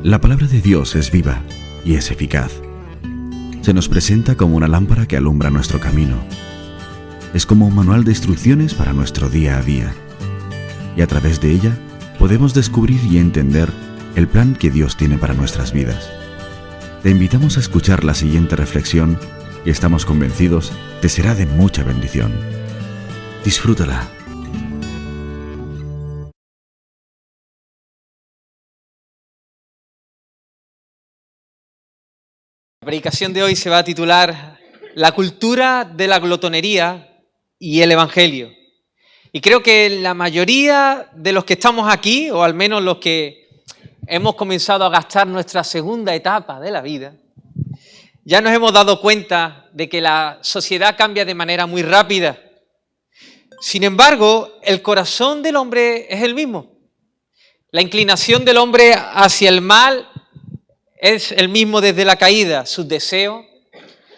La palabra de Dios es viva y es eficaz. Se nos presenta como una lámpara que alumbra nuestro camino. Es como un manual de instrucciones para nuestro día a día. Y a través de ella podemos descubrir y entender el plan que Dios tiene para nuestras vidas. Te invitamos a escuchar la siguiente reflexión y estamos convencidos te será de mucha bendición. Disfrútala. La predicación de hoy se va a titular La cultura de la glotonería y el Evangelio. Y creo que la mayoría de los que estamos aquí, o al menos los que hemos comenzado a gastar nuestra segunda etapa de la vida, ya nos hemos dado cuenta de que la sociedad cambia de manera muy rápida. Sin embargo, el corazón del hombre es el mismo. La inclinación del hombre hacia el mal es el mismo desde la caída. Sus deseos,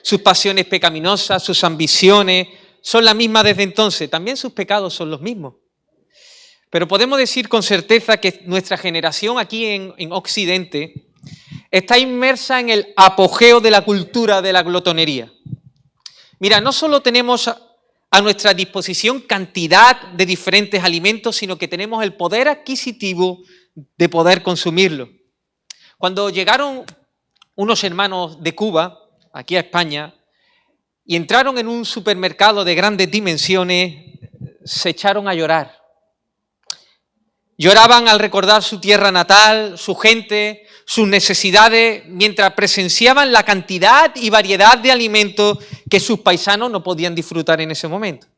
sus pasiones pecaminosas, sus ambiciones son las mismas desde entonces. También sus pecados son los mismos. Pero podemos decir con certeza que nuestra generación aquí en Occidente está inmersa en el apogeo de la cultura de la glotonería. Mira, no solo tenemos a nuestra disposición cantidad de diferentes alimentos, sino que tenemos el poder adquisitivo de poder consumirlo. Cuando llegaron unos hermanos de Cuba, aquí a España, y entraron en un supermercado de grandes dimensiones, se echaron a llorar. Lloraban al recordar su tierra natal, su gente, sus necesidades, mientras presenciaban la cantidad y variedad de alimentos que sus paisanos no podían disfrutar en ese momento.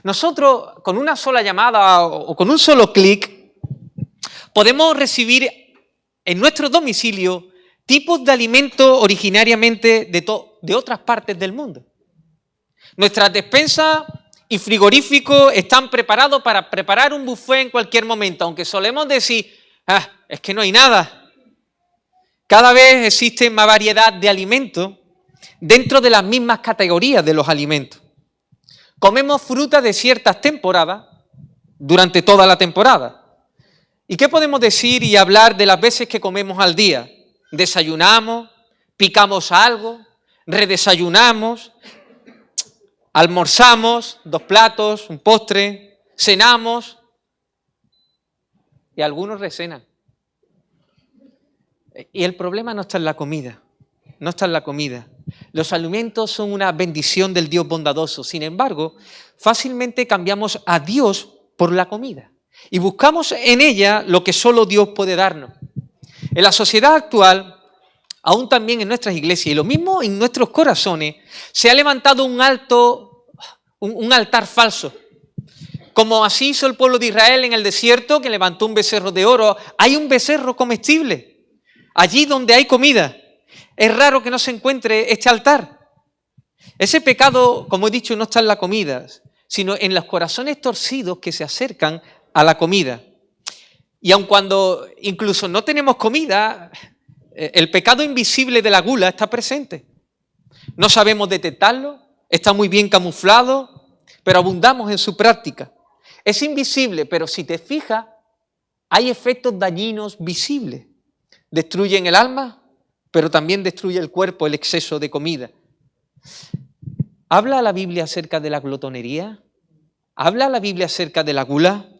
Nosotros, con una sola llamada o con un solo clic, podemos recibir en nuestro domicilio tipos de alimentos originariamente de otras partes del mundo. Nuestras despensas y frigoríficos están preparados para preparar un buffet en cualquier momento, aunque solemos decir, es que no hay nada. Cada vez existe más variedad de alimentos dentro de las mismas categorías de los alimentos. Comemos fruta de ciertas temporadas durante toda la temporada. ¿Y qué podemos decir y hablar de las veces que comemos al día? Desayunamos, picamos algo, redesayunamos, almorzamos, 2 platos, un postre, cenamos y algunos recenan. Y el problema no está en la comida, no está en la comida. Los alimentos son una bendición del Dios bondadoso. Sin embargo, fácilmente cambiamos a Dios por la comida y buscamos en ella lo que solo Dios puede darnos. En la sociedad actual, aún también en nuestras iglesias y lo mismo en nuestros corazones, se ha levantado un altar falso. Como así hizo el pueblo de Israel en el desierto, que levantó un becerro de oro. Hay un becerro comestible, allí donde hay comida. Es raro que no se encuentre este altar. Ese pecado, como he dicho, no está en la comida, sino en los corazones torcidos que se acercan a la comida. Y aun cuando incluso no tenemos comida, el pecado invisible de la gula está presente. No sabemos detectarlo, está muy bien camuflado, pero abundamos en su práctica. Es invisible, pero si te fijas, hay efectos dañinos visibles. Destruyen el alma, pero también destruye el cuerpo el exceso de comida. ¿Habla la Biblia acerca de la glotonería? ¿Habla la Biblia acerca de la gula?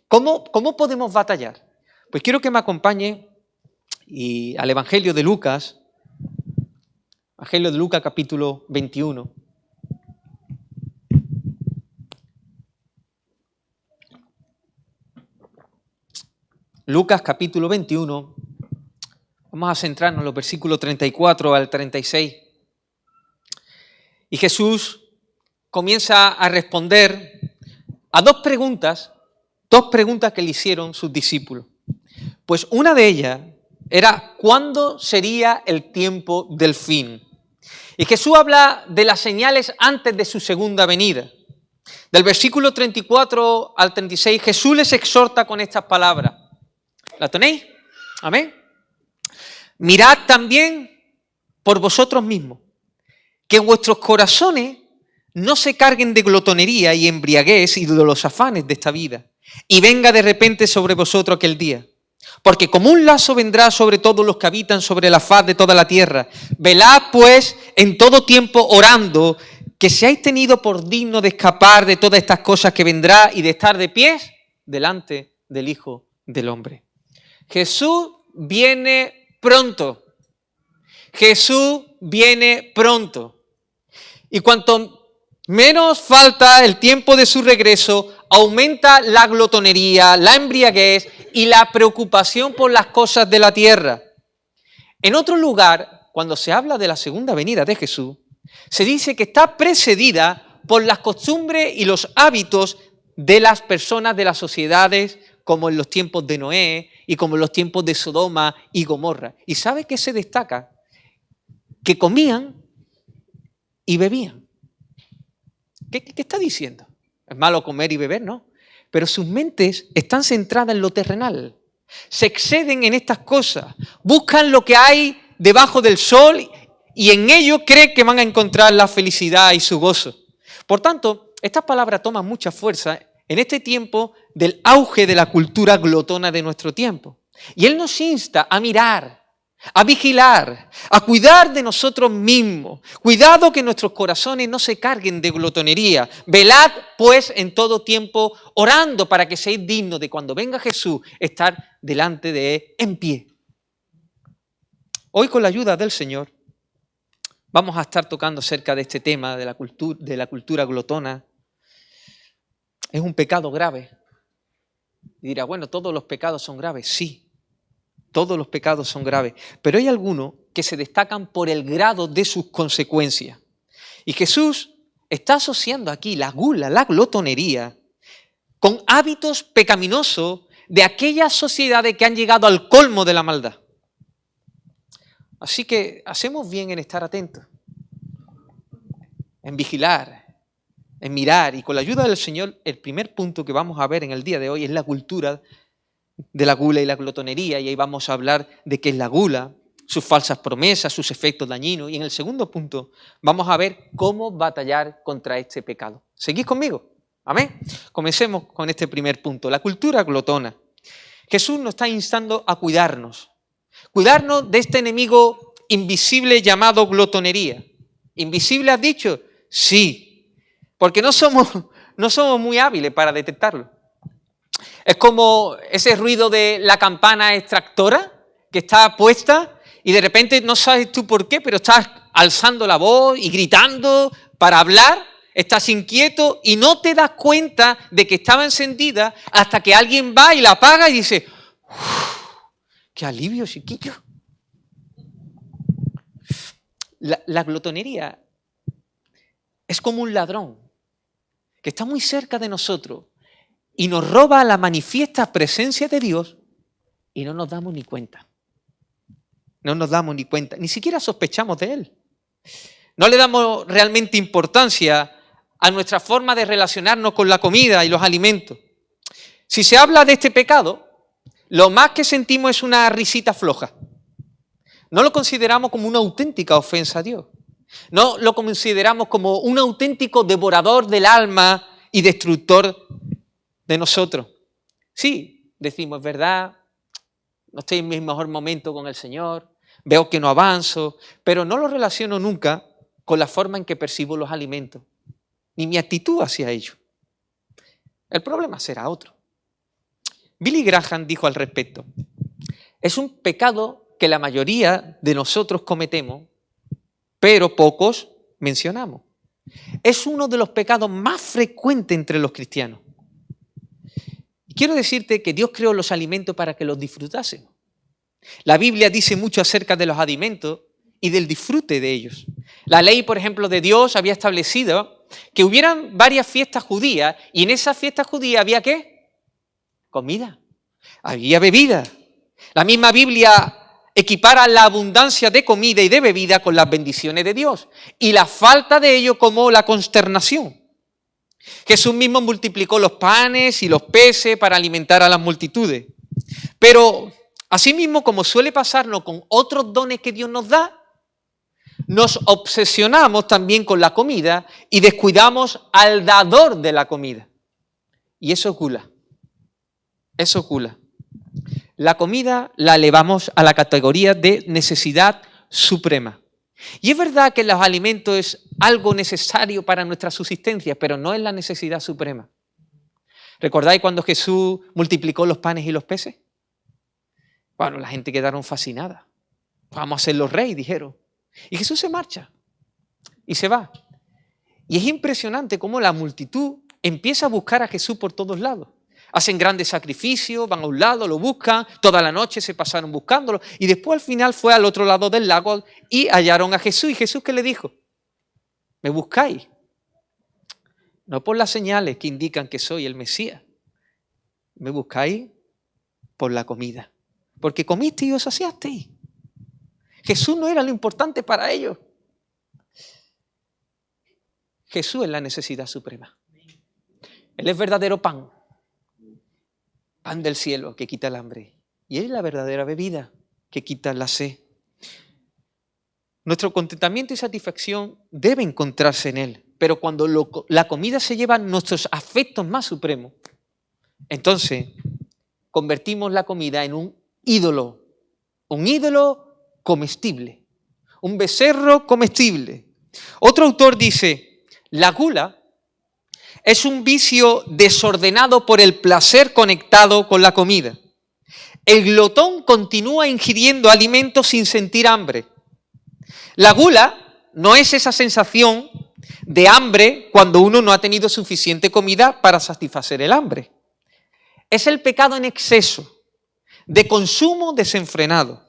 ¿Cómo podemos batallar? Pues quiero que me acompañe al Evangelio de Lucas, capítulo 21. Lucas capítulo 21, vamos a centrarnos en los versículos 34 al 36. Y Jesús comienza a responder a dos preguntas que le hicieron sus discípulos. Pues una de ellas era ¿cuándo sería el tiempo del fin? Y Jesús habla de las señales antes de su segunda venida. Del versículo 34 al 36, Jesús les exhorta con estas palabras. ¿La tenéis? Amén. Mirad también por vosotros mismos, que vuestros corazones no se carguen de glotonería y embriaguez y de los afanes de esta vida, y venga de repente sobre vosotros aquel día, Porque como un lazo vendrá sobre todos los que habitan sobre la faz de toda la tierra. Velad pues en todo tiempo orando, que seáis tenidos por digno de escapar de todas estas cosas que vendrá y de estar de pies delante del Hijo del Hombre. Jesús viene pronto. Jesús viene pronto. Y cuanto menos falta el tiempo de su regreso, aumenta la glotonería, la embriaguez y la preocupación por las cosas de la tierra. En otro lugar, cuando se habla de la segunda venida de Jesús, se dice que está precedida por las costumbres y los hábitos de las personas de las sociedades, como en los tiempos de Noé y como en los tiempos de Sodoma y Gomorra. ¿Y sabe qué se destaca? Que comían y bebían. ¿Qué está diciendo? ¿Es malo comer y beber? No. Pero sus mentes están centradas en lo terrenal. Se exceden en estas cosas. Buscan lo que hay debajo del sol y en ello creen que van a encontrar la felicidad y su gozo. Por tanto, estas palabras toman mucha fuerza en este tiempo del auge de la cultura glotona de nuestro tiempo. Y Él nos insta a mirar, a vigilar, a cuidar de nosotros mismos. Cuidado que nuestros corazones no se carguen de glotonería. Velad pues en todo tiempo orando para que seáis dignos de cuando venga Jesús estar delante de Él en pie. Hoy con la ayuda del Señor vamos a estar tocando acerca de este tema de la cultura glotona. Es un pecado grave. Y dirá, bueno, todos los pecados son graves. Sí. Todos los pecados son graves, pero hay algunos que se destacan por el grado de sus consecuencias. Y Jesús está asociando aquí la gula, la glotonería, con hábitos pecaminosos de aquellas sociedades que han llegado al colmo de la maldad. Así que hacemos bien en estar atentos, en vigilar, en mirar, y con la ayuda del Señor, el primer punto que vamos a ver en el día de hoy es la cultura de la gula y la glotonería, y ahí vamos a hablar de qué es la gula, sus falsas promesas, sus efectos dañinos, y en el segundo punto vamos a ver cómo batallar contra este pecado. ¿Seguís conmigo? ¿Amén? Comencemos con este primer punto, la cultura glotona. Jesús nos está instando a cuidarnos de este enemigo invisible llamado glotonería. ¿Invisible has dicho? Sí, porque no somos muy hábiles para detectarlo. Es como ese ruido de la campana extractora que está puesta y de repente no sabes tú por qué, pero estás alzando la voz y gritando para hablar, estás inquieto y no te das cuenta de que estaba encendida hasta que alguien va y la apaga y dice, ¡qué alivio, chiquillo! La glotonería es como un ladrón que está muy cerca de nosotros y nos roba la manifiesta presencia de Dios y no nos damos ni cuenta. No nos damos ni cuenta, ni siquiera sospechamos de Él. No le damos realmente importancia a nuestra forma de relacionarnos con la comida y los alimentos. Si se habla de este pecado, lo más que sentimos es una risita floja. No lo consideramos como una auténtica ofensa a Dios. No lo consideramos como un auténtico devorador del alma y destructor de nosotros. Sí, decimos, es verdad, no estoy en mi mejor momento con el Señor, veo que no avanzo, pero no lo relaciono nunca con la forma en que percibo los alimentos, ni mi actitud hacia ellos. El problema será otro. Billy Graham dijo al respecto, es un pecado que la mayoría de nosotros cometemos, pero pocos mencionamos. Es uno de los pecados más frecuentes entre los cristianos. Quiero decirte que Dios creó los alimentos para que los disfrutásemos. La Biblia dice mucho acerca de los alimentos y del disfrute de ellos. La ley, por ejemplo, de Dios había establecido que hubieran varias fiestas judías y en esas fiestas judías había ¿qué? Comida, había bebida. La misma Biblia equipara la abundancia de comida y de bebida con las bendiciones de Dios y la falta de ello como la consternación. Jesús mismo multiplicó los panes y los peces para alimentar a las multitudes. Pero asimismo, como suele pasarnos con otros dones que Dios nos da, nos obsesionamos también con la comida y descuidamos al dador de la comida. Y eso es gula. Eso es gula. la comida la elevamos a la categoría de necesidad suprema. Y es verdad que los alimentos es algo necesario para nuestra subsistencia, pero no es la necesidad suprema. ¿Recordáis cuando Jesús multiplicó los panes y los peces? Bueno, la gente quedaron fascinada. Vamos a ser los reyes, dijeron. Y Jesús se marcha y se va. Y es impresionante cómo la multitud empieza a buscar a Jesús por todos lados. Hacen grandes sacrificios, van a un lado, lo buscan, toda la noche se pasaron buscándolo y después al final fue al otro lado del lago y hallaron a Jesús. ¿Y Jesús qué le dijo? ¿Me buscáis? No por las señales que indican que soy el Mesías. Me buscáis por la comida. Porque comisteis y os saciasteis. Jesús no era lo importante para ellos. Jesús es la necesidad suprema. Él es verdadero pan. Pan del cielo que quita el hambre. Y Él es la verdadera bebida que quita la sed. Nuestro contentamiento y satisfacción debe encontrarse en Él. Pero cuando la comida se lleva a nuestros afectos más supremos, entonces convertimos la comida en un ídolo comestible, un becerro comestible. Otro autor dice, la gula es un vicio desordenado por el placer conectado con la comida. El glotón continúa ingiriendo alimentos sin sentir hambre. La gula no es esa sensación de hambre cuando uno no ha tenido suficiente comida para satisfacer el hambre. Es el pecado en exceso, de consumo desenfrenado.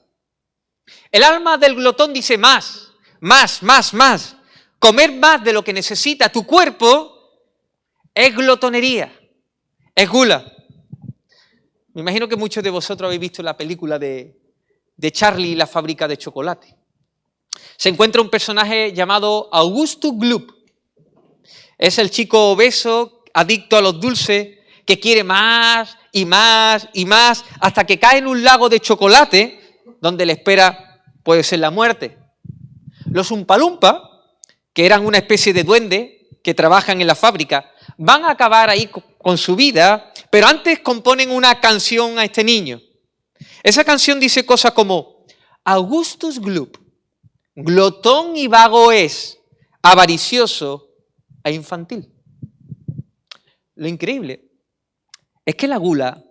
El alma del glotón dice más. Comer más de lo que necesita tu cuerpo es glotonería, es gula. Me imagino que muchos de vosotros habéis visto la película de Charlie y la fábrica de chocolate. Se encuentra un personaje llamado Augustus Gloop. Es el chico obeso, adicto a los dulces, que quiere más y más y más, hasta que cae en un lago de chocolate, donde le espera, puede ser la muerte. Los Oompa Loompa, que eran una especie de duende que trabajan en la fábrica, van a acabar ahí con su vida, pero antes componen una canción a este niño. Esa canción dice cosas como, Augustus Gloop, glotón y vago es, avaricioso e infantil. Lo increíble es que la gula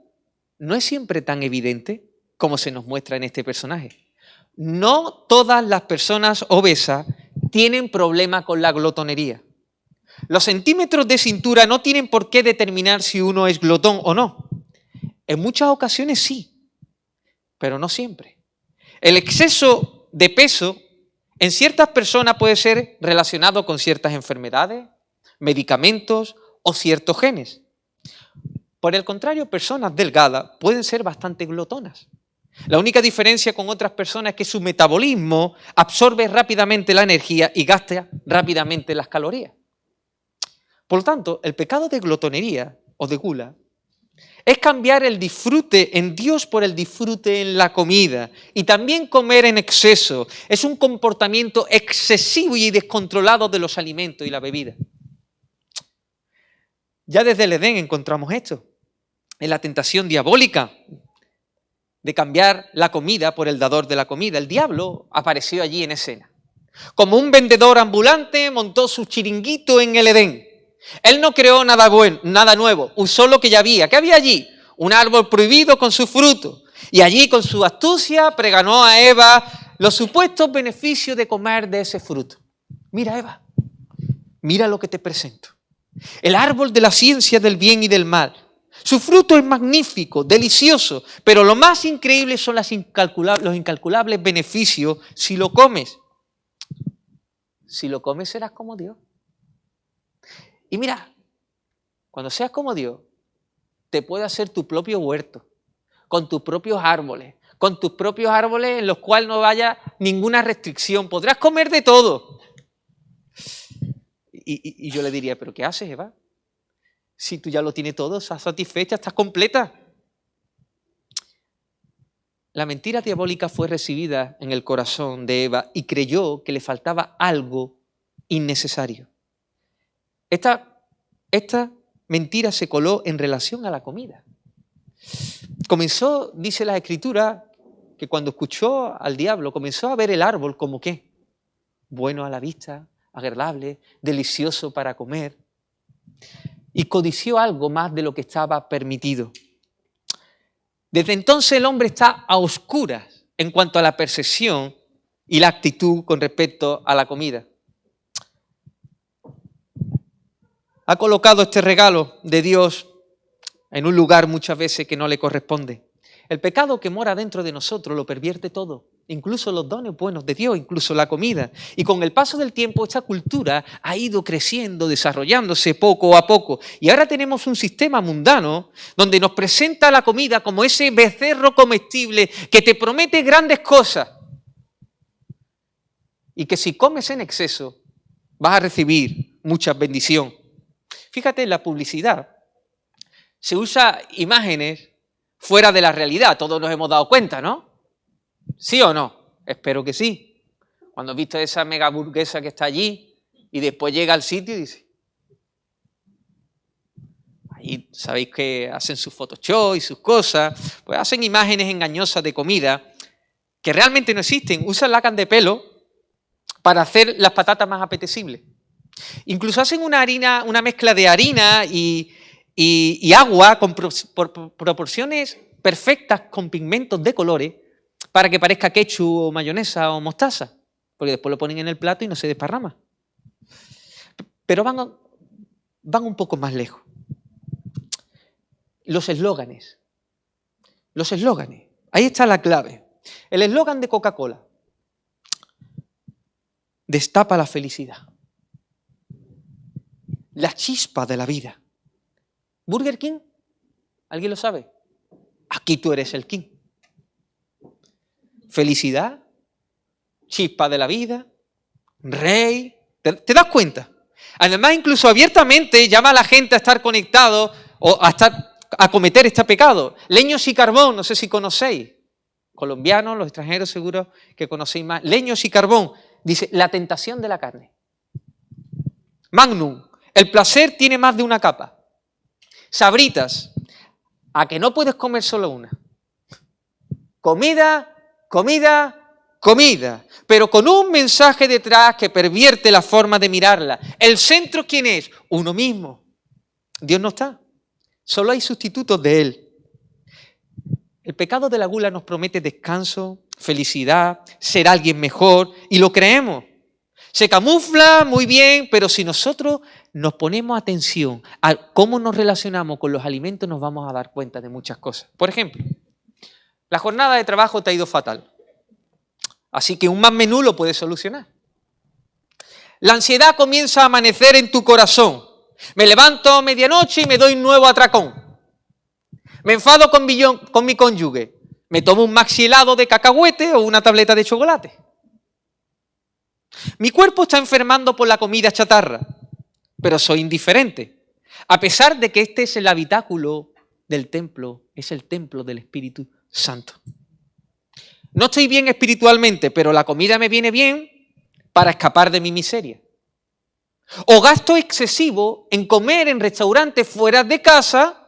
no es siempre tan evidente como se nos muestra en este personaje. No todas las personas obesas tienen problema con la glotonería. Los centímetros de cintura no tienen por qué determinar si uno es glotón o no. En muchas ocasiones sí, pero no siempre. El exceso de peso en ciertas personas puede ser relacionado con ciertas enfermedades, medicamentos o ciertos genes. Por el contrario, personas delgadas pueden ser bastante glotonas. La única diferencia con otras personas es que su metabolismo absorbe rápidamente la energía y gasta rápidamente las calorías. Por lo tanto, el pecado de glotonería o de gula es cambiar el disfrute en Dios por el disfrute en la comida y también comer en exceso. Es un comportamiento excesivo y descontrolado de los alimentos y la bebida. Ya desde el Edén encontramos esto, en la tentación diabólica de cambiar la comida por el dador de la comida. El diablo apareció allí en escena. Como un vendedor ambulante montó su chiringuito en el Edén. Él no creó nada nuevo, usó lo que ya había. ¿Qué había allí? Un árbol prohibido con su fruto. Y allí con su astucia pregonó a Eva los supuestos beneficios de comer de ese fruto. Mira, Eva, mira lo que te presento. El árbol de la ciencia del bien y del mal. Su fruto es magnífico, delicioso, pero lo más increíble son los incalculables beneficios si lo comes. Si lo comes serás como Dios. Y mira, cuando seas como Dios, te puedes hacer tu propio huerto, con tus propios árboles en los cuales no haya ninguna restricción. Podrás comer de todo. Y yo le diría, ¿pero qué haces, Eva? Si tú ya lo tienes todo, estás satisfecha, estás completa. La mentira diabólica fue recibida en el corazón de Eva y creyó que le faltaba algo innecesario. Esta mentira se coló en relación a la comida. comenzó, dice la Escritura, que cuando escuchó al diablo, comenzó a ver el árbol como ¿qué? Bueno a la vista, agradable, delicioso para comer, y codició algo más de lo que estaba permitido. Desde entonces el hombre está a oscuras en cuanto a la percepción y la actitud con respecto a la comida. Ha colocado este regalo de Dios en un lugar muchas veces que no le corresponde. El pecado que mora dentro de nosotros lo pervierte todo, incluso los dones buenos de Dios, incluso la comida. Y con el paso del tiempo esta cultura ha ido creciendo, desarrollándose poco a poco. Y ahora tenemos un sistema mundano donde nos presenta la comida como ese becerro comestible que te promete grandes cosas. Y que si comes en exceso vas a recibir mucha bendición. Fíjate en la publicidad. Se usa imágenes fuera de la realidad, todos nos hemos dado cuenta, ¿no? ¿Sí o no? Espero que sí. Cuando has visto esa mega burguesa que está allí y después llega al sitio y dice, ahí sabéis que hacen sus Photoshop y sus cosas, pues hacen imágenes engañosas de comida que realmente no existen, usan laca de pelo para hacer las patatas más apetecibles. Incluso hacen una mezcla de harina y agua con proporciones perfectas con pigmentos de colores para que parezca ketchup o mayonesa o mostaza, porque después lo ponen en el plato y no se desparrama. Pero van un poco más lejos. Los eslóganes. Ahí está la clave. El eslogan de Coca-Cola. Destapa la felicidad. La chispa de la vida. Burger King, ¿alguien lo sabe? Aquí tú eres el King. Felicidad, chispa de la vida, rey. ¿Te das cuenta? Además, incluso abiertamente llama a la gente a estar conectado o a cometer este pecado. Leños y carbón, no sé si conocéis. Colombianos, los extranjeros seguro que conocéis más. Leños y carbón. Dice, la tentación de la carne. Magnum, el placer tiene más de una capa. Sabritas, a que no puedes comer solo una. Comida, pero con un mensaje detrás que pervierte la forma de mirarla. ¿El centro quién es? Uno mismo. Dios no está. Solo hay sustitutos de Él. El pecado de la gula nos promete descanso, felicidad, ser alguien mejor, y lo creemos. Se camufla muy bien, pero si nosotros nos ponemos atención a cómo nos relacionamos con los alimentos, nos vamos a dar cuenta de muchas cosas. Por ejemplo, la jornada de trabajo te ha ido fatal. Así que un más menú lo puedes solucionar. La ansiedad comienza a amanecer en tu corazón. Me levanto a medianoche y me doy un nuevo atracón. Me enfado con mi cónyuge. Me tomo un maxi helado de cacahuete o una tableta de chocolate. Mi cuerpo está enfermando por la comida chatarra, pero soy indiferente. A pesar de que este es el habitáculo del templo, es el templo del Espíritu Santo. No estoy bien espiritualmente, pero la comida me viene bien para escapar de mi miseria. O gasto excesivo en comer en restaurantes fuera de casa,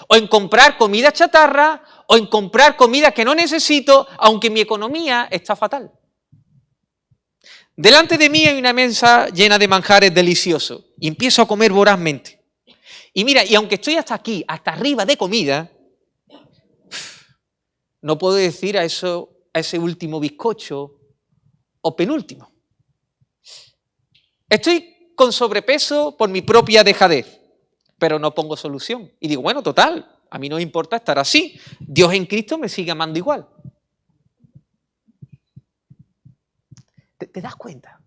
o en comprar comida chatarra, o en comprar comida que no necesito, aunque mi economía está fatal. Delante de mí hay una mesa llena de manjares deliciosos y empiezo a comer vorazmente. Y mira, y aunque estoy hasta aquí, hasta arriba de comida, no puedo decir a ese último bizcocho o penúltimo. Estoy con sobrepeso por mi propia dejadez, pero no pongo solución. Y digo, bueno, total, a mí no me importa estar así. Dios en Cristo me sigue amando igual. ¿Te das cuenta?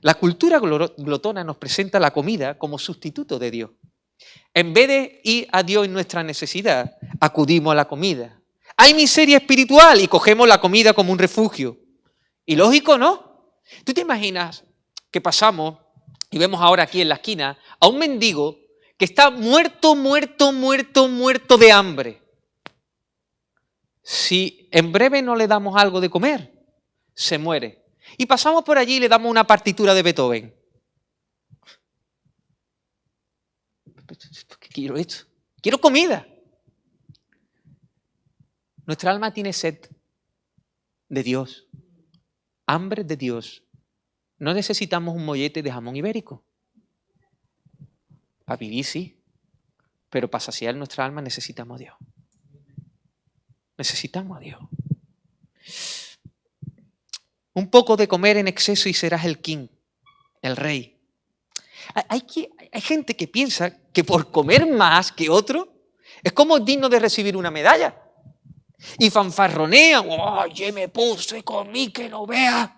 La cultura glotona nos presenta la comida como sustituto de Dios. En vez de ir a Dios en nuestra necesidad, acudimos a la comida. Hay miseria espiritual y cogemos la comida como un refugio. Y lógico, ¿no? ¿Tú te imaginas que pasamos y vemos ahora aquí en la esquina a un mendigo que está muerto de hambre? Si en breve no le damos algo de comer, se muere. Y pasamos por allí y le damos una partitura de Beethoven. ¿Por qué quiero esto? Quiero comida. Nuestra alma tiene sed de Dios, hambre de Dios. No necesitamos un mollete de jamón ibérico. Para vivir sí, pero para saciar nuestra alma necesitamos a Dios. Necesitamos a Dios. Un poco de comer en exceso y serás el king, el rey. Hay gente que piensa que por comer más que otro es como digno de recibir una medalla. Y fanfarronean, oye, me puse, comí, que no veas,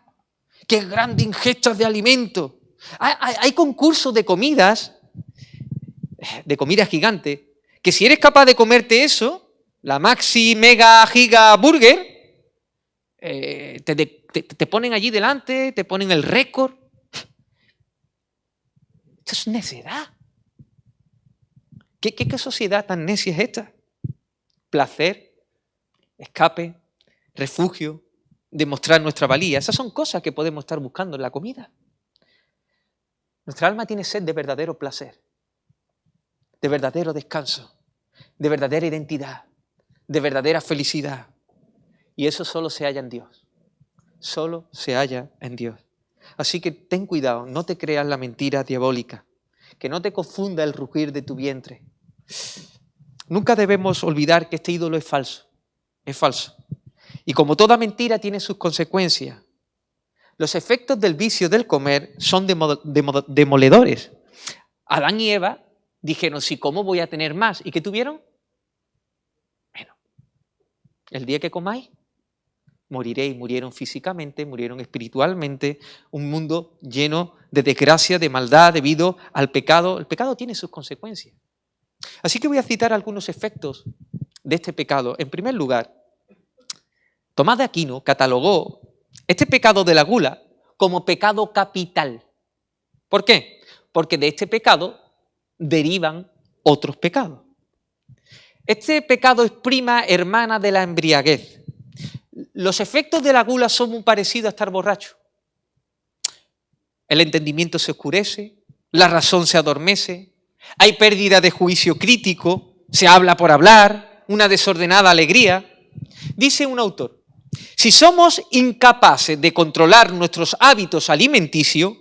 qué grandes ingestas de alimento. Hay concursos de comida gigante, que si eres capaz de comerte eso, la maxi, mega, giga burger, te ponen allí delante, te ponen el récord. Esto es necedad. ¿Qué sociedad tan necia es esta? Placer, escape, refugio, demostrar nuestra valía. Esas son cosas que podemos estar buscando en la comida. Nuestra alma tiene sed de verdadero placer, de verdadero descanso, de verdadera identidad, de verdadera felicidad. Y eso solo se halla en Dios. Solo se halla en Dios. Así que ten cuidado, no te creas la mentira diabólica, que no te confunda el rugir de tu vientre. Nunca debemos olvidar que este ídolo es falso. Es falso. Y como toda mentira tiene sus consecuencias. Los efectos del vicio del comer son demoledores. Adán y Eva dijeron, si como voy a tener más. ¿Y qué tuvieron? Bueno, el día que comáis, moriréis. Murieron físicamente, murieron espiritualmente. Un mundo lleno de desgracia, de maldad debido al pecado. El pecado tiene sus consecuencias. Así que voy a citar algunos efectos de este pecado. En primer lugar, Tomás de Aquino catalogó este pecado de la gula como pecado capital. ¿Por qué? Porque de este pecado derivan otros pecados. Este pecado es prima hermana de la embriaguez. Los efectos de la gula son muy parecidos a estar borracho. El entendimiento se oscurece, la razón se adormece, hay pérdida de juicio crítico, se habla por hablar, una desordenada alegría. Dice un autor, si somos incapaces de controlar nuestros hábitos alimenticios,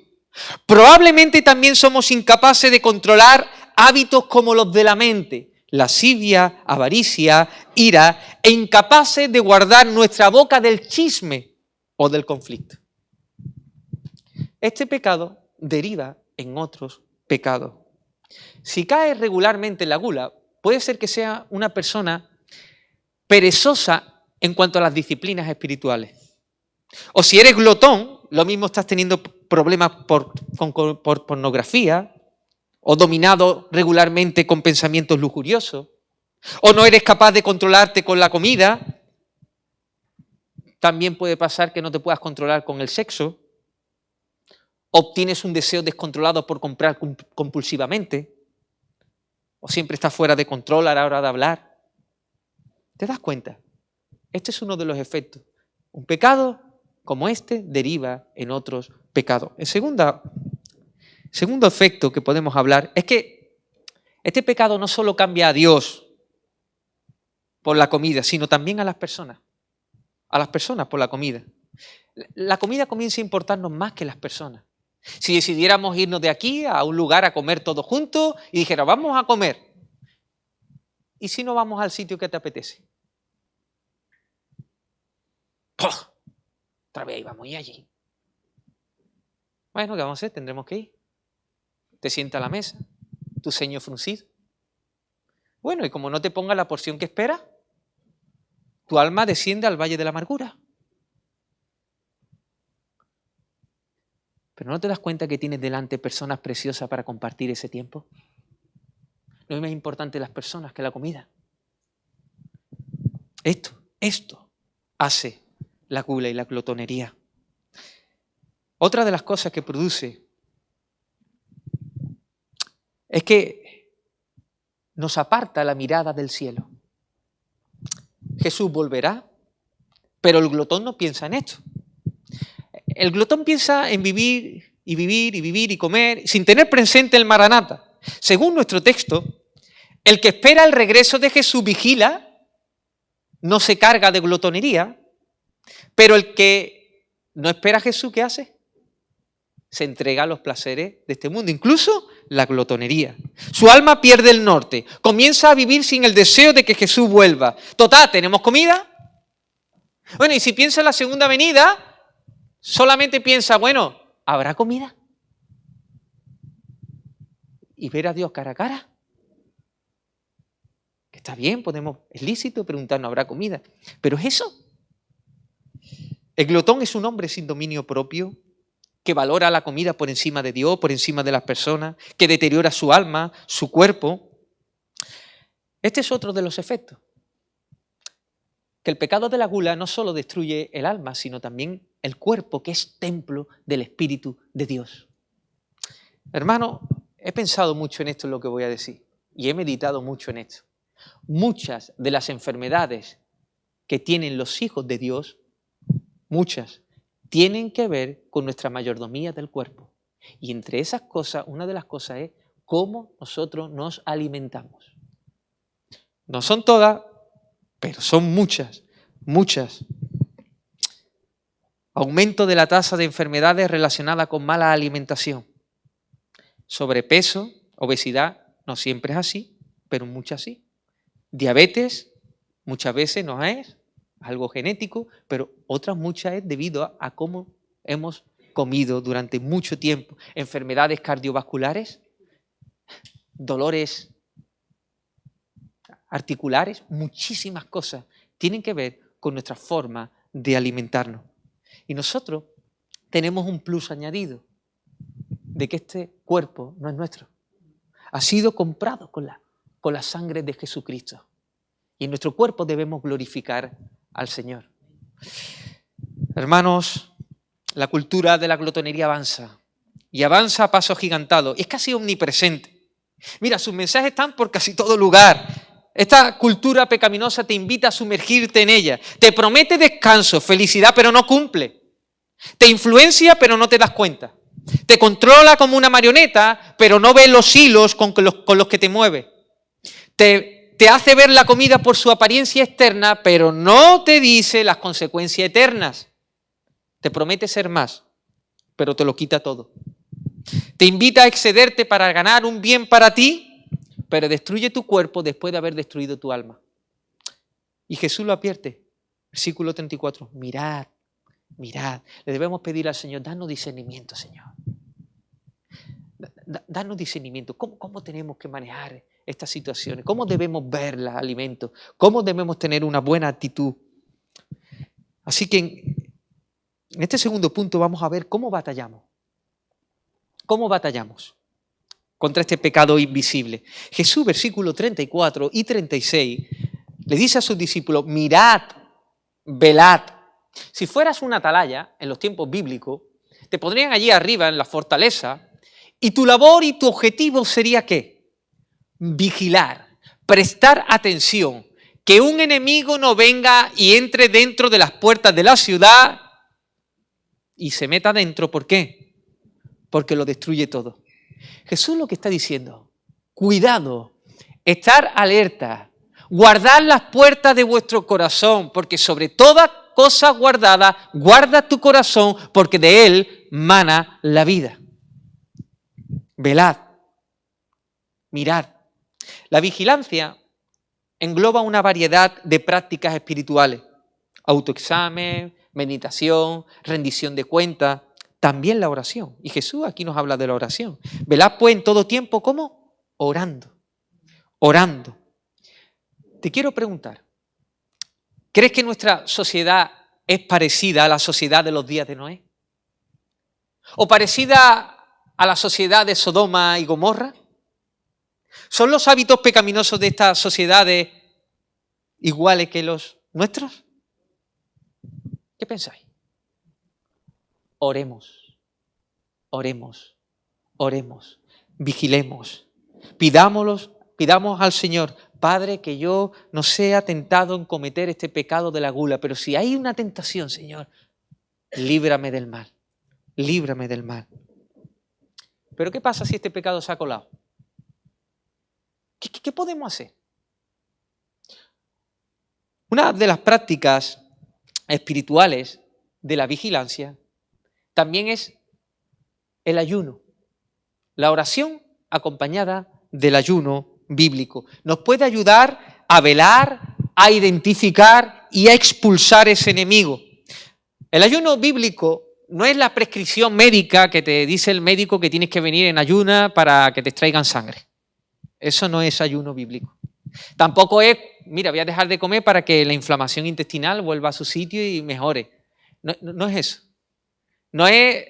probablemente también somos incapaces de controlar hábitos como los de la mente, lascivia, avaricia, ira, e incapaces de guardar nuestra boca del chisme o del conflicto. Este pecado deriva en otros pecados. Si caes regularmente en la gula, puede ser que sea una persona perezosa en cuanto a las disciplinas espirituales. O si eres glotón, lo mismo estás teniendo problemas por pornografía, o dominado regularmente con pensamientos lujuriosos, o no eres capaz de controlarte con la comida. También puede pasar que no te puedas controlar con el sexo. Obtienes un deseo descontrolado por comprar compulsivamente. O siempre estás fuera de control a la hora de hablar. ¿Te das cuenta? Este es uno de los efectos. Un pecado como este deriva en otros pecados. El segundo efecto que podemos hablar es que este pecado no solo cambia a Dios por la comida, sino también a las personas. A las personas por la comida. La comida comienza a importarnos más que las personas. Si decidiéramos irnos de aquí a un lugar a comer todos juntos y dijera, vamos a comer. ¿Y si no vamos al sitio que te apetece? ¡Pah! Otra vez íbamos y allí. Bueno, ¿qué vamos a hacer? Tendremos que ir. Te sienta a la mesa, tu ceño fruncido. Bueno, y como no te ponga la porción que esperas, tu alma desciende al valle de la amargura. Pero ¿no te das cuenta que tienes delante personas preciosas para compartir ese tiempo? No es más importante las personas que la comida. Esto hace la gula y la glotonería. Otra de las cosas que produce es que nos aparta la mirada del cielo. Jesús volverá, pero el glotón no piensa en esto. El glotón piensa en vivir y vivir y vivir y comer sin tener presente el Maranata. Según nuestro texto, el que espera el regreso de Jesús vigila no se carga de glotonería, pero el que no espera a Jesús, ¿qué hace? Se entrega a los placeres de este mundo, incluso la glotonería. Su alma pierde el norte, comienza a vivir sin el deseo de que Jesús vuelva. Total, ¿tenemos comida? Bueno, y si piensa en la segunda venida, solamente piensa, bueno, ¿habrá comida? Y ver a Dios cara a cara. Está bien, es lícito preguntarnos, ¿habrá comida? Pero es eso. El glotón es un hombre sin dominio propio, que valora la comida por encima de Dios, por encima de las personas, que deteriora su alma, su cuerpo. Este es otro de los efectos. Que el pecado de la gula no solo destruye el alma, sino también el cuerpo, que es templo del Espíritu de Dios. Hermano, he pensado mucho en esto, en lo que voy a decir, y he meditado mucho en esto. Muchas de las enfermedades que tienen los hijos de Dios, muchas, tienen que ver con nuestra mayordomía del cuerpo. Y entre esas cosas, una de las cosas es cómo nosotros nos alimentamos. No son todas, pero son muchas, muchas. Aumento de la tasa de enfermedades relacionadas con mala alimentación. Sobrepeso, obesidad, no siempre es así, pero muchas sí. Diabetes, muchas veces no es algo genético, pero otras muchas es debido a cómo hemos comido durante mucho tiempo. Enfermedades cardiovasculares, dolores articulares, muchísimas cosas tienen que ver con nuestra forma de alimentarnos. Y nosotros tenemos un plus añadido de que este cuerpo no es nuestro. Ha sido comprado con la sangre de Jesucristo. Y en nuestro cuerpo debemos glorificar al Señor. Hermanos, la cultura de la glotonería avanza. Y avanza a paso agigantado. Es casi omnipresente. Mira, sus mensajes están por casi todo lugar. Esta cultura pecaminosa te invita a sumergirte en ella. Te promete descanso, felicidad, pero no cumple. Te influencia, pero no te das cuenta. Te controla como una marioneta, pero no ves los hilos con los que te mueve. Te hace ver la comida por su apariencia externa, pero no te dice las consecuencias eternas. Te promete ser más, pero te lo quita todo. Te invita a excederte para ganar un bien para ti, pero destruye tu cuerpo después de haber destruido tu alma. Y Jesús lo advierte. Versículo 34. Mirad. Le debemos pedir al Señor, danos discernimiento, Señor. Danos discernimiento. ¿Cómo tenemos que manejar estas situaciones? ¿Cómo debemos ver los alimentos? ¿Cómo debemos tener una buena actitud? Así que en este segundo punto vamos a ver cómo batallamos. ¿Cómo batallamos contra este pecado invisible? Jesús, versículos 34 y 36, le dice a sus discípulos, mirad, velad. Si fueras una atalaya en los tiempos bíblicos, te pondrían allí arriba en la fortaleza y tu labor y tu objetivo sería ¿qué? Vigilar, prestar atención, que un enemigo no venga y entre dentro de las puertas de la ciudad y se meta dentro. ¿Por qué? Porque lo destruye todo. Jesús lo que está diciendo, cuidado, estar alerta, guardar las puertas de vuestro corazón, porque sobre toda cosa guardada, guarda tu corazón, porque de él mana la vida. Velad, mirad. La vigilancia engloba una variedad de prácticas espirituales, autoexamen, meditación, rendición de cuentas, también la oración. Y Jesús aquí nos habla de la oración. Velad pues en todo tiempo, ¿cómo? Orando. Te quiero preguntar, ¿crees que nuestra sociedad es parecida a la sociedad de los días de Noé? ¿O parecida a la sociedad de Sodoma y Gomorra? ¿Son los hábitos pecaminosos de estas sociedades iguales que los nuestros? ¿Qué pensáis? Oremos, vigilemos, pidamos al Señor, Padre, que yo no sea tentado en cometer este pecado de la gula, pero si hay una tentación, Señor, líbrame del mal. Pero ¿qué pasa si este pecado se ha colado? ¿Qué podemos hacer? Una de las prácticas espirituales de la vigilancia también es el ayuno, la oración acompañada del ayuno bíblico. Nos puede ayudar a velar, a identificar y a expulsar ese enemigo. El ayuno bíblico no es la prescripción médica que te dice el médico que tienes que venir en ayuna para que te extraigan sangre. Eso no es ayuno bíblico. Tampoco es, mira, voy a dejar de comer para que la inflamación intestinal vuelva a su sitio y mejore. No es eso. No es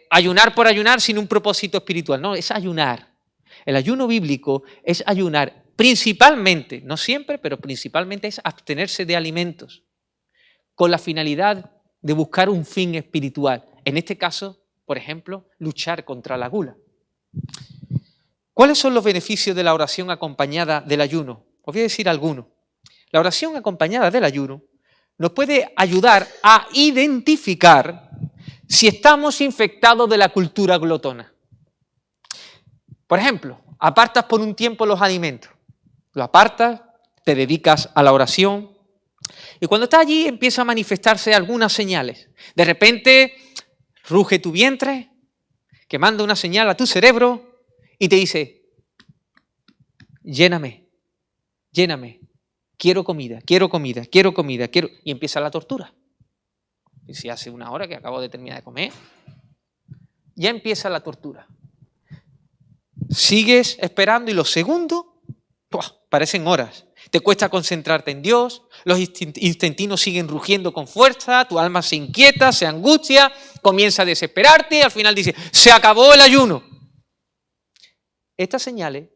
ayunar por ayunar sin un propósito espiritual. No, es ayunar. El ayuno bíblico es ayunar principalmente, no siempre, pero principalmente es abstenerse de alimentos con la finalidad de buscar un fin espiritual. En este caso, por ejemplo, luchar contra la gula. ¿Cuáles son los beneficios de la oración acompañada del ayuno? Os voy a decir algunos. La oración acompañada del ayuno nos puede ayudar a identificar si estamos infectados de la cultura glotona. Por ejemplo, apartas por un tiempo los alimentos. Lo apartas, te dedicas a la oración y cuando estás allí empiezan a manifestarse algunas señales. De repente ruge tu vientre, que manda una señal a tu cerebro y te dice, lléname, lléname, quiero comida, quiero comida, quiero comida, quiero... Y empieza la tortura. Y si hace una hora que acabo de terminar de comer, ya empieza la tortura. Sigues esperando y los segundos parecen horas. Te cuesta concentrarte en Dios, los intestinos siguen rugiendo con fuerza, tu alma se inquieta, se angustia, comienza a desesperarte y al final dice, se acabó el ayuno. Estas señales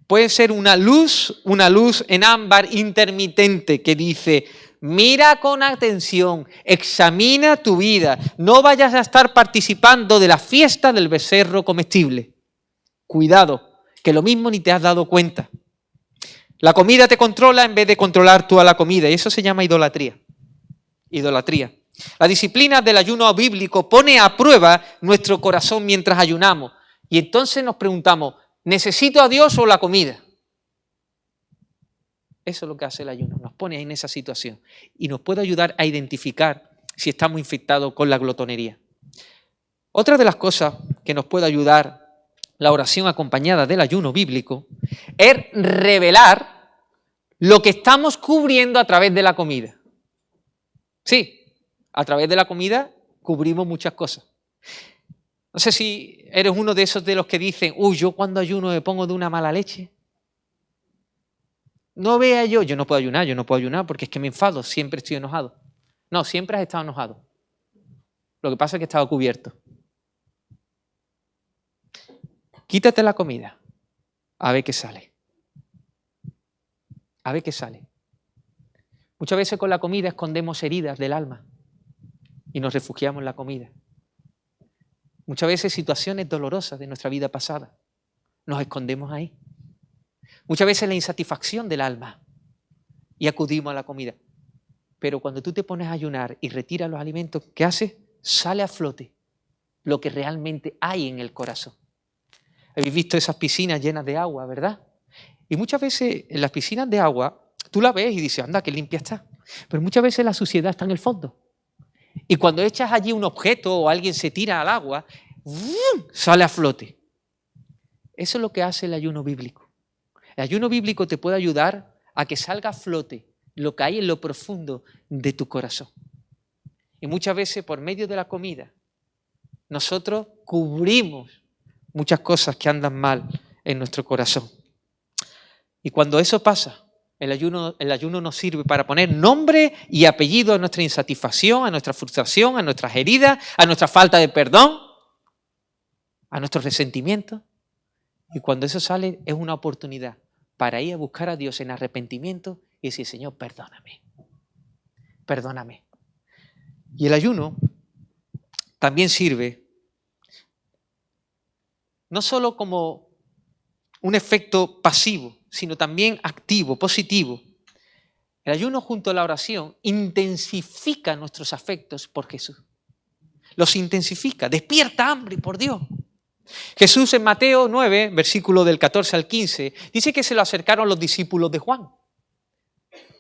pueden ser una luz en ámbar intermitente que dice, mira con atención, examina tu vida, no vayas a estar participando de la fiesta del becerro comestible. Cuidado, que lo mismo ni te has dado cuenta. La comida te controla en vez de controlar tú a la comida y eso se llama idolatría. Idolatría. La disciplina del ayuno bíblico pone a prueba nuestro corazón mientras ayunamos y entonces nos preguntamos, ¿necesito a Dios o la comida? Eso es lo que hace el ayuno, nos pone en esa situación y nos puede ayudar a identificar si estamos infectados con la glotonería. Otra de las cosas que nos puede ayudar la oración acompañada del ayuno bíblico es revelar lo que estamos cubriendo a través de la comida. Sí, a través de la comida cubrimos muchas cosas. No sé si eres uno de esos de los que dicen, yo cuando ayuno me pongo de una mala leche. No vea yo no puedo ayunar porque es que me enfado, siempre estoy enojado. No, siempre has estado enojado. Lo que pasa es que he estado cubierto. Quítate la comida, a ver qué sale. A ver qué sale. Muchas veces con la comida escondemos heridas del alma y nos refugiamos en la comida. Muchas veces situaciones dolorosas de nuestra vida pasada, nos escondemos ahí. Muchas veces la insatisfacción del alma y acudimos a la comida. Pero cuando tú te pones a ayunar y retiras los alimentos, ¿qué haces? Sale a flote lo que realmente hay en el corazón. Habéis visto esas piscinas llenas de agua, ¿verdad? Y muchas veces en las piscinas de agua, tú la ves y dices, anda, qué limpia está. Pero muchas veces la suciedad está en el fondo. Y cuando echas allí un objeto o alguien se tira al agua, sale a flote. Eso es lo que hace el ayuno bíblico. El ayuno bíblico te puede ayudar a que salga a flote lo que hay en lo profundo de tu corazón. Y muchas veces por medio de la comida, nosotros cubrimos muchas cosas que andan mal en nuestro corazón. Y cuando eso pasa, el ayuno nos sirve para poner nombre y apellido a nuestra insatisfacción, a nuestra frustración, a nuestras heridas, a nuestra falta de perdón, a nuestros resentimientos. Y cuando eso sale, es una oportunidad para ir a buscar a Dios en arrepentimiento y decir, Señor, perdóname, perdóname. Y el ayuno también sirve no solo como un efecto pasivo, sino también activo, positivo. El ayuno junto a la oración intensifica nuestros afectos por Jesús. Los intensifica, despierta hambre por Dios. Jesús en Mateo 9, versículo del 14 al 15, dice que se lo acercaron los discípulos de Juan.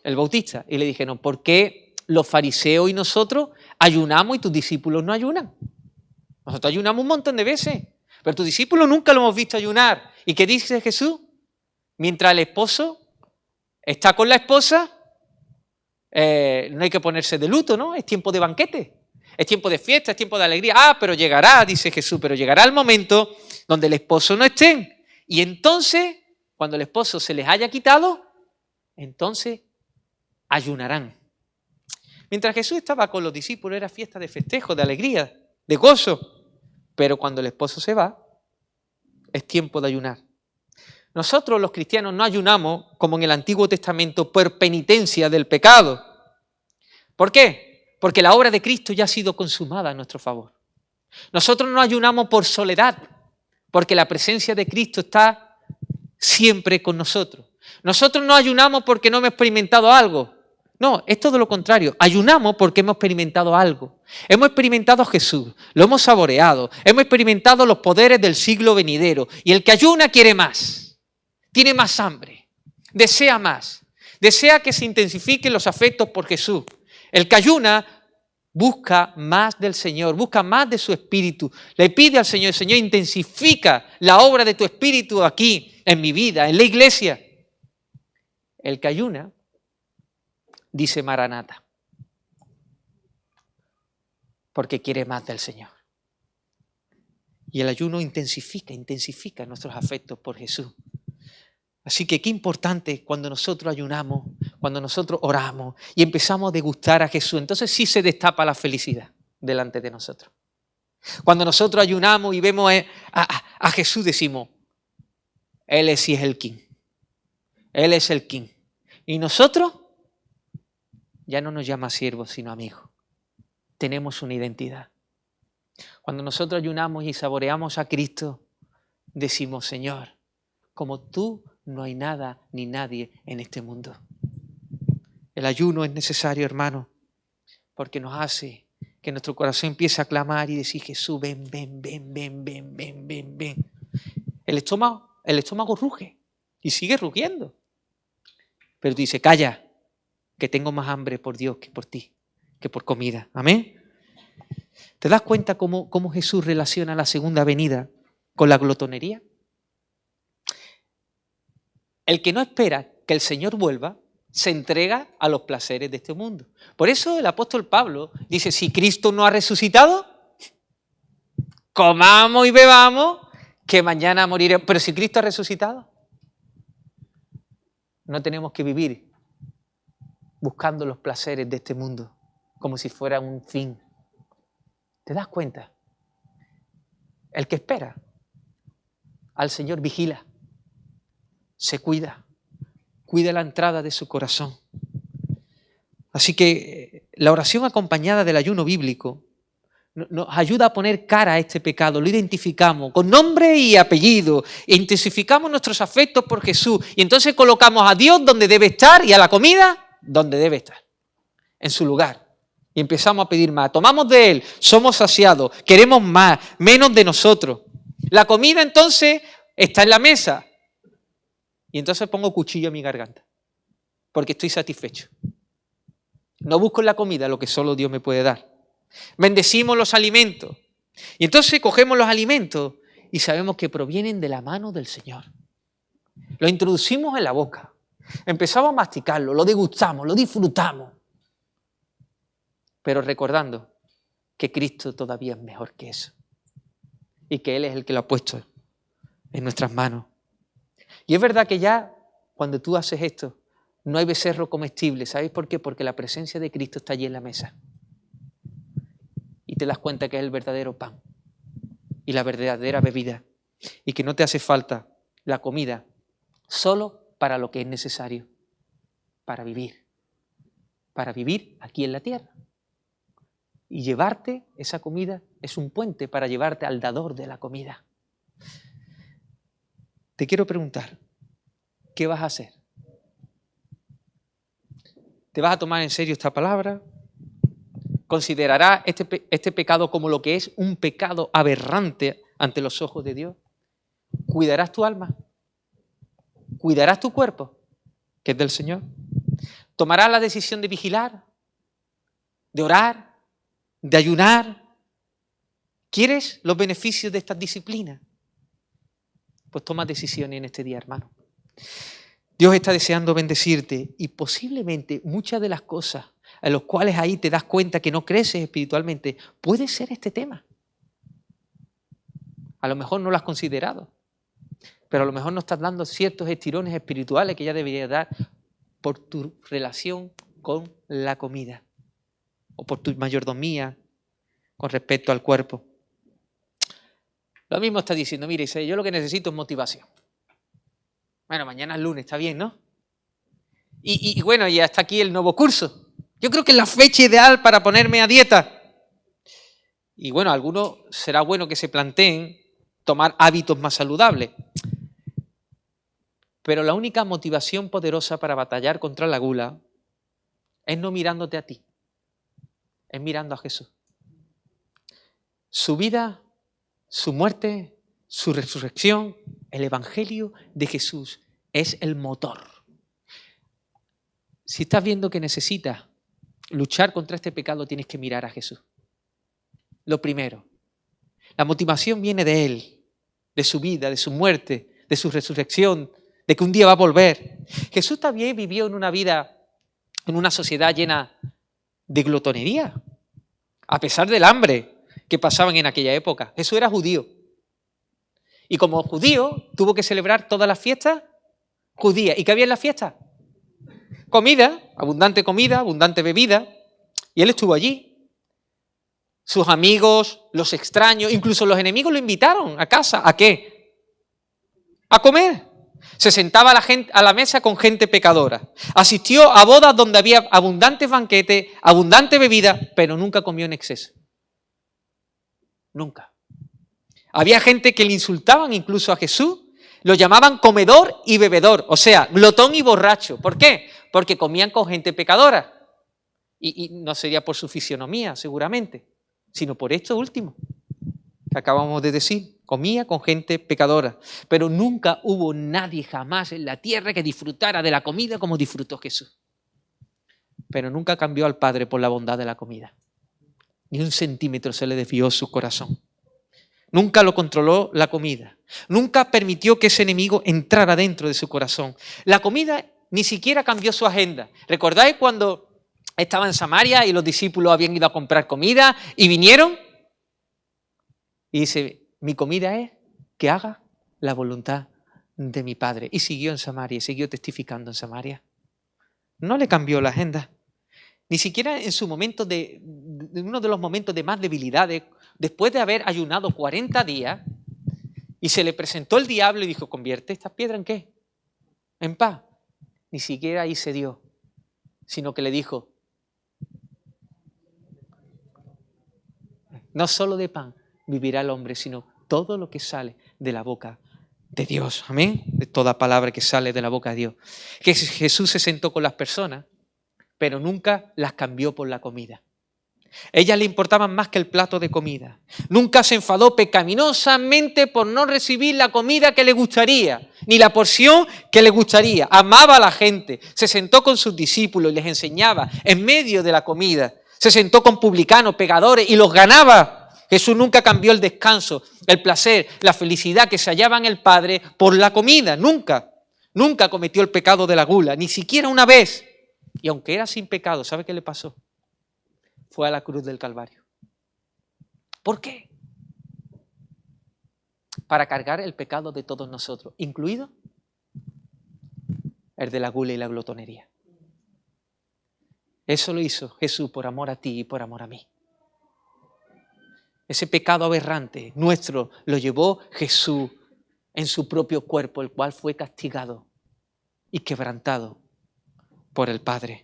el Bautista. Y le dijeron, ¿por qué los fariseos y nosotros ayunamos y tus discípulos no ayunan? Nosotros ayunamos un montón de veces, pero tus discípulos nunca lo hemos visto ayunar. ¿Y qué dice Jesús? Mientras el esposo está con la esposa, no hay que ponerse de luto, ¿no? Es tiempo de banquete, es tiempo de fiesta, es tiempo de alegría. Ah, pero llegará, dice Jesús, pero llegará el momento donde el esposo no esté. Y entonces, cuando el esposo se les haya quitado, entonces ayunarán. Mientras Jesús estaba con los discípulos era fiesta de festejo, de alegría, de gozo. Pero cuando el esposo se va, es tiempo de ayunar. Nosotros los cristianos no ayunamos como en el Antiguo Testamento por penitencia del pecado. ¿Por qué? Porque la obra de Cristo ya ha sido consumada a nuestro favor. Nosotros no ayunamos por soledad, porque la presencia de Cristo está siempre con nosotros. Nosotros no ayunamos porque no hemos experimentado algo. No, es todo lo contrario. Ayunamos porque hemos experimentado algo. Hemos experimentado a Jesús, lo hemos saboreado, hemos experimentado los poderes del siglo venidero. Y el que ayuna quiere más, tiene más hambre, desea más, desea que se intensifiquen los afectos por Jesús. El que ayuna busca más del Señor, busca más de su Espíritu. Le pide al Señor, Señor, intensifica la obra de tu Espíritu aquí, en mi vida, en la iglesia. El que ayuna dice Maranata, porque quiere más del Señor. Y el ayuno intensifica nuestros afectos por Jesús. Así que qué importante cuando nosotros ayunamos, cuando nosotros oramos y empezamos a degustar a Jesús. Entonces sí se destapa la felicidad delante de nosotros. Cuando nosotros ayunamos y vemos a Jesús, decimos, Él sí es el King. Él es el King. Y nosotros ya no nos llama siervos, sino amigos. Tenemos una identidad. Cuando nosotros ayunamos y saboreamos a Cristo, decimos, Señor, como tú no hay nada ni nadie en este mundo. El ayuno es necesario, hermano, porque nos hace que nuestro corazón empiece a clamar y decir, Jesús, ven, ven, ven, ven, ven, ven, ven, ven. El estómago ruge y sigue rugiendo. Pero tú dices, calla, que tengo más hambre por Dios que por ti, que por comida. Amén. ¿Te das cuenta cómo Jesús relaciona la segunda venida con la glotonería? El que no espera que el Señor vuelva, se entrega a los placeres de este mundo. Por eso el apóstol Pablo dice, si Cristo no ha resucitado, comamos y bebamos, que mañana moriremos. Pero si Cristo ha resucitado, no tenemos que vivir buscando los placeres de este mundo como si fuera un fin. ¿Te das cuenta? El que espera al Señor vigila, se cuida la entrada de su corazón. Así que la oración acompañada del ayuno bíblico nos ayuda a poner cara a este pecado, lo identificamos con nombre y apellido, e intensificamos nuestros afectos por Jesús y entonces colocamos a Dios donde debe estar y a la comida donde debe estar, en su lugar. Y empezamos a pedir más. Tomamos de Él, somos saciados, queremos más, menos de nosotros. La comida entonces está en la mesa. Y entonces pongo cuchillo en mi garganta, porque estoy satisfecho. No busco en la comida lo que solo Dios me puede dar. Bendecimos los alimentos. Y entonces cogemos los alimentos y sabemos que provienen de la mano del Señor. Lo introducimos en la boca. Empezamos a masticarlo, lo degustamos, lo disfrutamos. Pero recordando que Cristo todavía es mejor que eso. Y que Él es el que lo ha puesto en nuestras manos. Y es verdad que ya cuando tú haces esto, no hay becerro comestible. ¿Sabéis por qué? Porque la presencia de Cristo está allí en la mesa. Y te das cuenta que es el verdadero pan y la verdadera bebida. Y que no te hace falta la comida solo para lo que es necesario, para vivir aquí en la tierra. Y llevarte esa comida es un puente para llevarte al dador de la comida. Te quiero preguntar, ¿qué vas a hacer? ¿Te vas a tomar en serio esta palabra? ¿Considerarás este pecado como lo que es un pecado aberrante ante los ojos de Dios? ¿Cuidarás tu alma? ¿Cuidarás tu cuerpo, que es del Señor? ¿Tomarás la decisión de vigilar, de orar, de ayunar? ¿Quieres los beneficios de estas disciplinas? Pues toma decisiones en este día, hermano. Dios está deseando bendecirte y posiblemente muchas de las cosas en las cuales ahí te das cuenta que no creces espiritualmente, puede ser este tema. A lo mejor no lo has considerado, pero a lo mejor no estás dando ciertos estirones espirituales que ya deberías dar por tu relación con la comida o por tu mayordomía con respecto al cuerpo. Lo mismo está diciendo, mire, yo lo que necesito es motivación. Bueno, mañana es lunes, está bien, ¿no? Y bueno, y hasta aquí el nuevo curso. Yo creo que es la fecha ideal para ponerme a dieta. Y bueno, a algunos será bueno que se planteen tomar hábitos más saludables. Pero la única motivación poderosa para batallar contra la gula es no mirándote a ti, es mirando a Jesús. Su vida, su muerte, su resurrección, el Evangelio de Jesús es el motor. Si estás viendo que necesitas luchar contra este pecado, tienes que mirar a Jesús. Lo primero. La motivación viene de Él, de su vida, de su muerte, de su resurrección, de que un día va a volver. Jesús también vivió en una vida, en una sociedad llena de glotonería, a pesar del hambre que pasaban en aquella época. Jesús era judío. Y como judío, tuvo que celebrar todas las fiestas judías. ¿Y qué había en las fiestas? Comida, abundante bebida. Y él estuvo allí. Sus amigos, los extraños, incluso los enemigos lo invitaron a casa. ¿A qué? A comer. Se sentaba a la mesa con gente pecadora. Asistió a bodas donde había abundantes banquetes, abundante bebida, pero nunca comió en exceso. Nunca. Había gente que le insultaban incluso a Jesús, lo llamaban comedor y bebedor, o sea, glotón y borracho. ¿Por qué? Porque comían con gente pecadora. Y no sería por su fisionomía, seguramente, sino por esto último que acabamos de decir. Comía con gente pecadora. Pero nunca hubo nadie jamás en la tierra que disfrutara de la comida como disfrutó Jesús. Pero nunca cambió al Padre por la bondad de la comida. Ni un centímetro se le desvió su corazón. Nunca lo controló la comida. Nunca permitió que ese enemigo entrara dentro de su corazón. La comida ni siquiera cambió su agenda. ¿Recordáis cuando estaba en Samaria y los discípulos habían ido a comprar comida y vinieron? Y dice, mi comida es que haga la voluntad de mi Padre. Y siguió en Samaria, siguió testificando en Samaria. No le cambió la agenda. Ni siquiera en su momento de uno de los momentos de más debilidad, después de haber ayunado 40 días, y se le presentó el diablo y dijo, ¿convierte esta piedra en qué? En paz. Ni siquiera ahí se dio, sino que le dijo, no solo de pan vivirá el hombre, sino todo lo que sale de la boca de Dios. Amén. De toda palabra que sale de la boca de Dios. Que Jesús se sentó con las personas, pero nunca las cambió por la comida. Ellas le importaban más que el plato de comida. Nunca se enfadó pecaminosamente por no recibir la comida que le gustaría, ni la porción que le gustaría. Amaba a la gente, se sentó con sus discípulos y les enseñaba en medio de la comida. Se sentó con publicanos, pecadores y los ganaba. Jesús nunca cambió el descanso, el placer, la felicidad que se hallaba en el Padre por la comida. Nunca. Nunca cometió el pecado de la gula, ni siquiera una vez. Y aunque era sin pecado, ¿sabe qué le pasó? Fue a la cruz del Calvario. ¿Por qué? Para cargar el pecado de todos nosotros, incluido el de la gula y la glotonería. Eso lo hizo Jesús por amor a ti y por amor a mí. Ese pecado aberrante nuestro lo llevó Jesús en su propio cuerpo, el cual fue castigado y quebrantado por el Padre.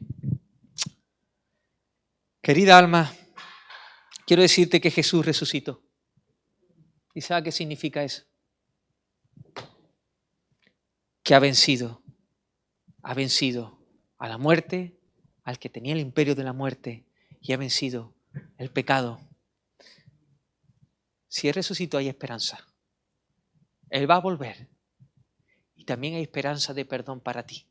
Querida alma, quiero decirte que Jesús resucitó. ¿Y sabe qué significa eso? Que ha vencido a la muerte, al que tenía el imperio de la muerte, y ha vencido el pecado. Si Él resucitó, hay esperanza. Él va a volver. Y también hay esperanza de perdón para ti.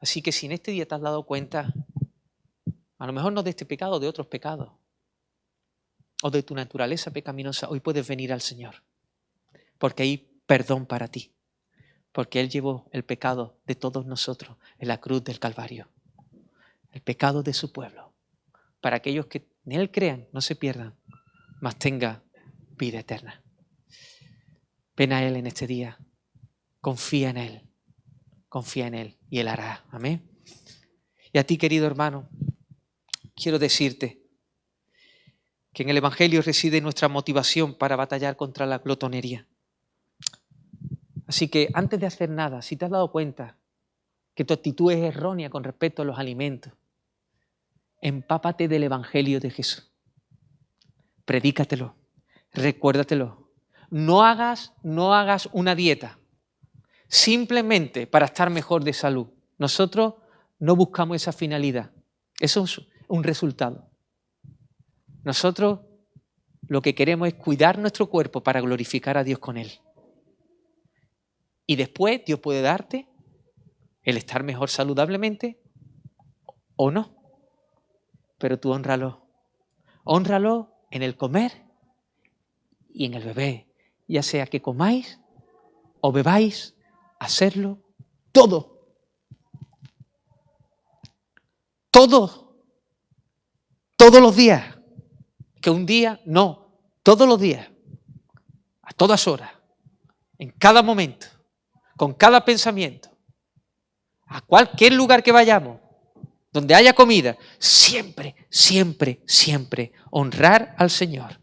Así que si en este día te has dado cuenta, a lo mejor no de este pecado, de otros pecados, o de tu naturaleza pecaminosa, hoy puedes venir al Señor, porque hay perdón para ti, porque Él llevó el pecado de todos nosotros en la cruz del Calvario, el pecado de su pueblo, para aquellos que en Él crean, no se pierdan, mas tengan vida eterna. Ven a Él en este día, confía en Él y Él hará. Amén. Y a ti, querido hermano, quiero decirte que en el Evangelio reside nuestra motivación para batallar contra la glotonería. Así que antes de hacer nada, si te has dado cuenta que tu actitud es errónea con respecto a los alimentos, empápate del Evangelio de Jesús. Predícatelo, recuérdatelo. No hagas una dieta simplemente para estar mejor de salud. Nosotros no buscamos esa finalidad. Eso es un resultado. Nosotros lo que queremos es cuidar nuestro cuerpo para glorificar a Dios con él. Y después Dios puede darte el estar mejor saludablemente o no. Pero tú hónralo. Hónralo en el comer y en el beber. Ya sea que comáis o bebáis, hacerlo todo. Todo. Todos los días. Que un día, no. Todos los días. A todas horas. En cada momento. Con cada pensamiento. A cualquier lugar que vayamos. Donde haya comida. Siempre, siempre, siempre honrar al Señor.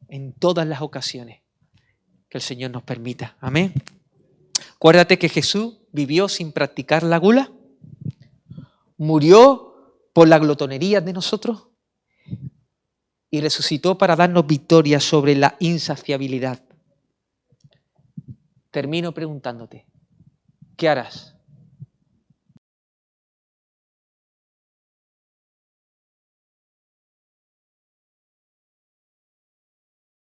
En todas las ocasiones que el Señor nos permita. Amén. Acuérdate que Jesús vivió sin practicar la gula. Murió por la glotonería de nosotros. Y resucitó para darnos victoria sobre la insaciabilidad. Termino preguntándote, ¿qué harás